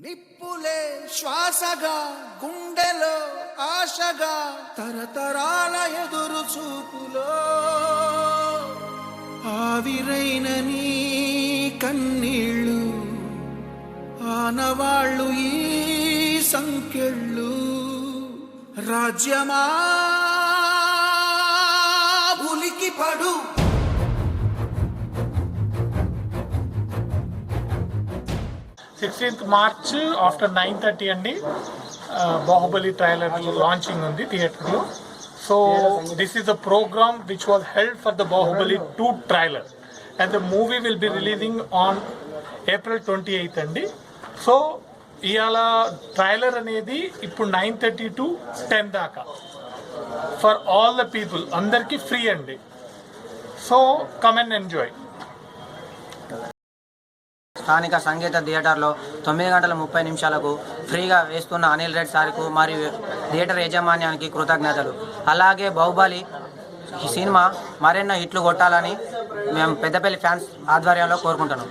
నిప్పులే శ్వాసగా గుండెలో ఆశగా తరతరాల ఎదురు చూపులో ఆవిరైన నీ కన్నీళ్ళు ఆనవాళ్ళు ఈ సంకెళ్ళు రాజ్యమా ఉలికి పడు 16th March after 9:30 అండి బాహుబలి ట్రైలర్ లాంచింగ్ ఉంది థియేటర్లో. So this is the programme which was held for the Baahubali 2 trailer and the movie will be releasing on April 28th అండి. సో ఇవాళ ట్రైలర్ అనేది ఇప్పుడు 9:30 to 10 దాకా ఫర్ ఆల్ ద పీపుల్, అందరికీ free అండి. So come and enjoy. స్థానిక సంగీత థియేటర్లో 9:30 ఫ్రీగా వేస్తున్న అనిల్ రెడ్డి సార్కు మరియు థియేటర్ యాజమాన్యానికి కృతజ్ఞతలు. అలాగే బాహుబలి సినిమా మరెన్నో హిట్లు కొట్టాలని మేము పెద్దపల్లి ఫ్యాన్స్ ఆధ్వర్యంలో కోరుకుంటున్నాం.